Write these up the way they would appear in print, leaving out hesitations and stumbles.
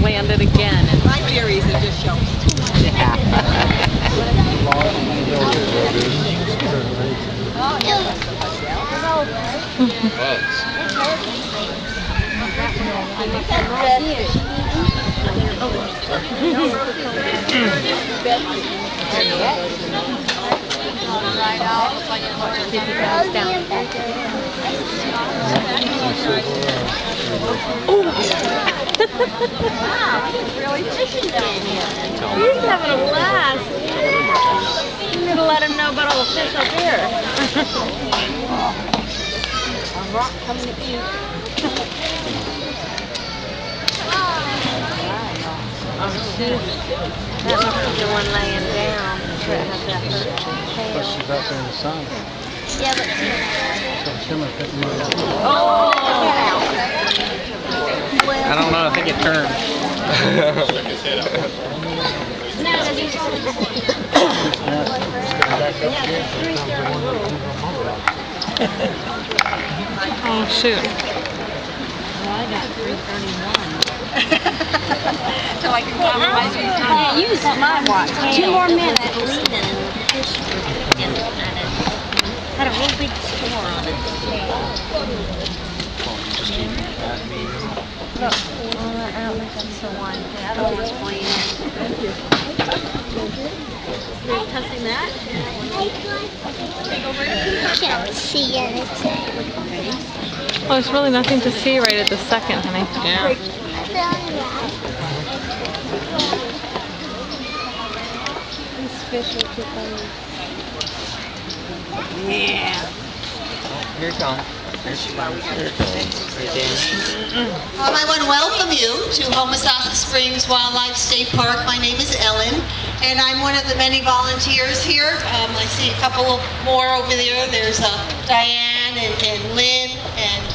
landed again. And my theories are just showing. yeah. Wow, he's really fishing down here. He's having a blast. You need to let him know about all the fish up here. A rock coming to eat. That must be the one laying down. Sure it has that tail. But she's out there in the sun. Yeah, but So it's gonna pick me up. Oh! I don't know, I think it turned. Oh, shoot. I got 3:31. So I can compromise with time. Yeah, use my watch. 2 more minutes. Had a real big score on it. Look, I don't think that's the one. The other one's playing. You're testing that? I can't see anything. Well, there's really nothing to see right at the second, honey. Yeah. These fish are too funny. Yeah. Here it comes. Here it comes. Right there. I want to welcome you to Homosassa Springs Wildlife State Park. My name is Ellen, and I'm one of the many volunteers here. I see a couple more over there. There's Diane and Lynn and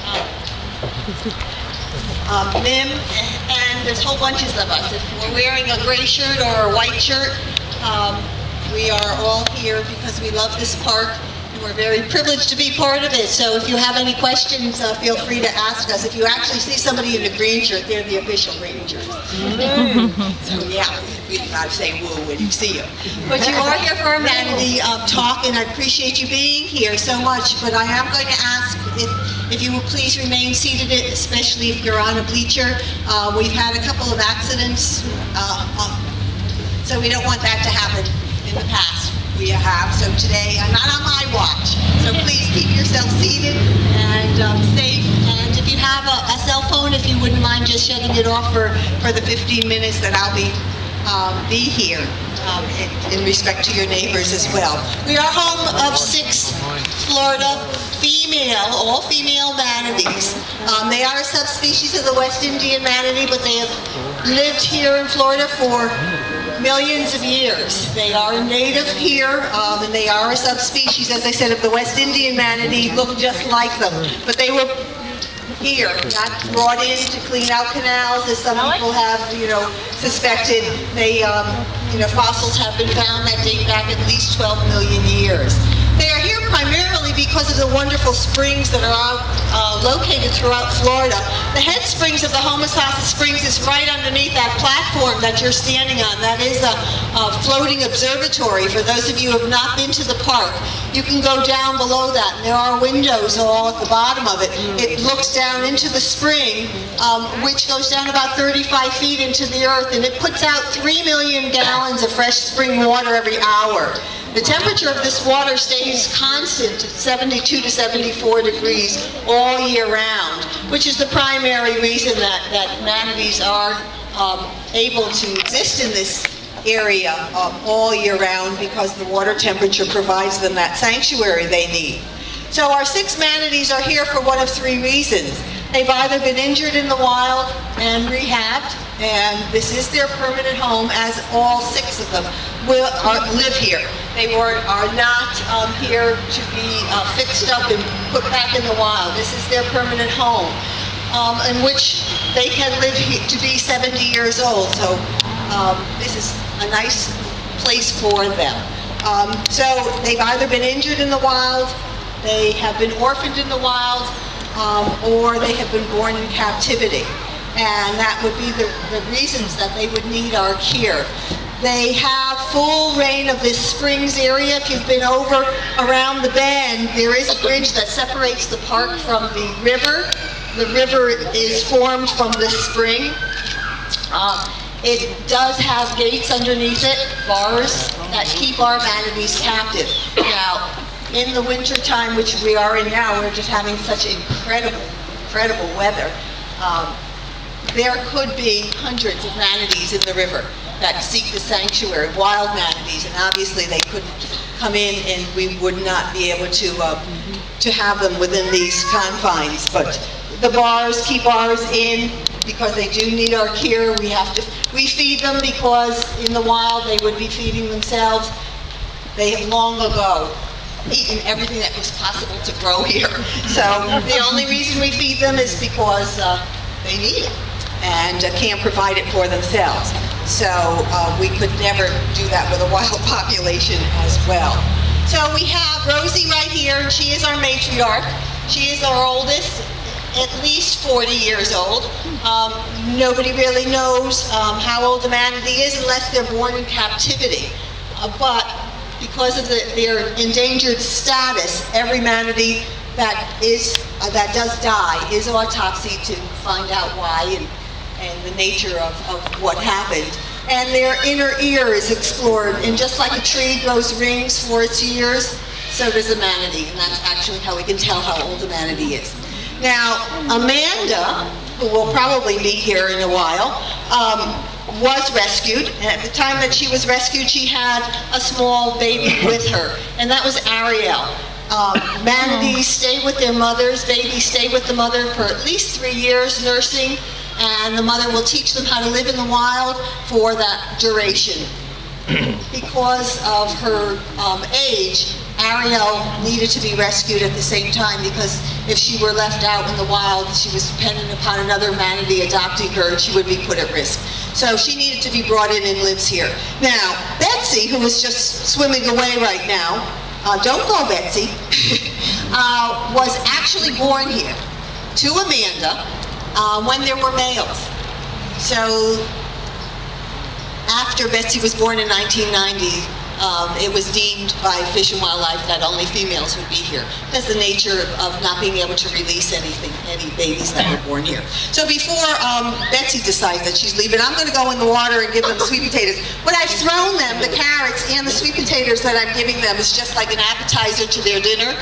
Mim, and there's whole bunches of us. If we're wearing a gray shirt or a white shirt, we are all here because we love this park. We're very privileged to be part of it, so if you have any questions, feel free to ask us. If you actually see somebody in a green shirt, they're the official rangers. So yeah, you gotta say woo when you see them. But you are here for a Manatee talk, and I appreciate you being here so much, but I am going to ask if you will please remain seated, especially if you're on a bleacher. We've had a couple of accidents, so we don't want that to happen in the past. We have, so today, I'm not on my watch, so please keep yourself seated and safe, and if you have a cell phone, if you wouldn't mind just shutting it off for the 15 minutes that I'll be here, in respect to your neighbors as well. We are home of 6 Florida all female manatees. They are a subspecies of the West Indian manatee, but they have lived here in Florida for millions of years. They are native here, and they are a subspecies, as I said, of the West Indian manatee, look just like them. But they were here, not brought in to clean out canals, as some people have, suspected. They, fossils have been found that date back at least 12 million years. They are here primarily because of the wonderful springs that are located throughout Florida. The head springs of the Homosassa Springs is right underneath that platform that you're standing on. That is a floating observatory. For those of you who have not been to the park, you can go down below that, and there are windows all at the bottom of it. It looks down into the spring, which goes down about 35 feet into the earth, and it puts out 3 million gallons of fresh spring water every hour. The temperature of this water stays constant at 72 to 74 degrees all year round, which is the primary reason that manatees are able to exist in this area all year round, because the water temperature provides them that sanctuary they need. So our 6 manatees are here for one of 3 reasons. They've either been injured in the wild and rehabbed, and this is their permanent home, as all 6 of them live here. They are not here to be fixed up and put back in the wild. This is their permanent home, in which they can live to be 70 years old. So this is a nice place for them. So they've either been injured in the wild, they have been orphaned in the wild, or they have been born in captivity. and that would be the reasons that they would need our care. They have full reign of this Springs area. If you've been over around the bend, there is a bridge that separates the park from the river. The river is formed from this spring. It does have gates underneath it, bars that keep our manatees captive. Now, in the winter time, which we are in now, we're just having such incredible weather. There could be hundreds of manatees in the river that seek the sanctuary, wild manatees, and obviously they couldn't come in and we would not be able to have them within these confines. But the bars keep ours in because they do need our care. We feed them because in the wild they would be feeding themselves. They have long ago eaten everything that was possible to grow here. So the only reason we feed them is because they need it and can't provide it for themselves. So we could never do that with a wild population as well. So we have Rosie right here, and she is our matriarch. She is our oldest, at least 40 years old. Nobody really knows how old a manatee is unless they're born in captivity. But because of their endangered status, every manatee that does die is autopsied to find out why and the nature of what happened. And their inner ear is explored, and just like a tree grows rings for its years, so does a manatee, and that's actually how we can tell how old a manatee is. Now, Amanda, who will probably be here in a while, was rescued, and at the time that she was rescued, she had a small baby with her, and that was Ariel. Manatees stay with their mothers, babies stay with the mother for at least 3 years nursing, and the mother will teach them how to live in the wild for that duration. Because of her age, Ariel needed to be rescued at the same time, because if she were left out in the wild, she was dependent upon another manatee adopting her and she would be put at risk. So she needed to be brought in and lives here. Now, Betsy, who is just swimming away right now, don't go Betsy, was actually born here to Amanda when there were males. So after Betsy was born in 1990, it was deemed by Fish and Wildlife that only females would be here because the nature of not being able to release any babies that were born here. So before Betsy decides that she's leaving, I'm going to go in the water and give them sweet potatoes. What I've thrown them, the carrots and the sweet potatoes that I'm giving them, is just like an appetizer to their dinner.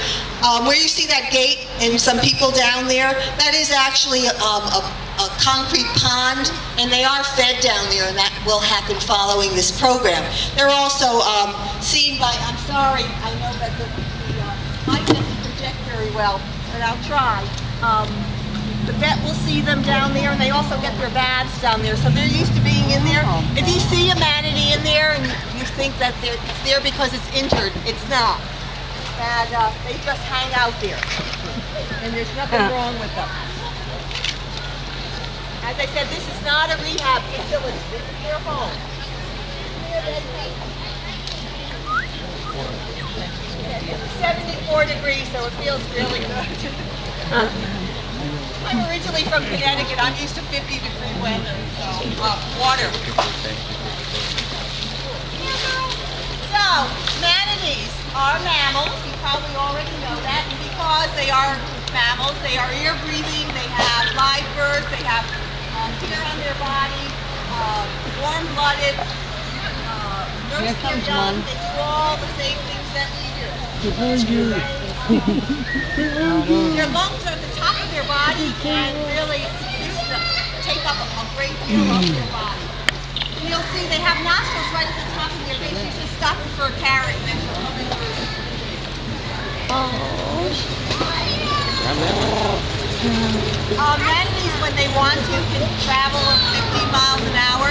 Where you see that gate and some people down there, that is actually a concrete pond, and they are fed down there, and that will happen following this program. They're also seen by, I'm sorry, I know that the mic doesn't project very well, but I'll try. The vet will see them down there, and they also get their baths down there, so they're used to being in there. If you see a manatee in there and you think that it's there because it's injured, it's not. And they just hang out there, and there's nothing wrong with them. As I said, this is not a rehab facility. This is their home. It's 74 degrees, so it feels really good. I'm originally from Connecticut. I'm used to 50-degree weather, so water. So, manatees are mammals. You probably already know that. And because they are mammals, they are air-breathing, they have live birth, they have hair on their body, warm-blooded, nurse their young, they do all the same things that we do. Their lungs are at the top of their body and really take up a great deal of their body. And you'll see they have nostrils right at the top of their face. You just stop them for a carrot and then she'll come in through. Manatees, when they want to, can travel 15 miles an hour.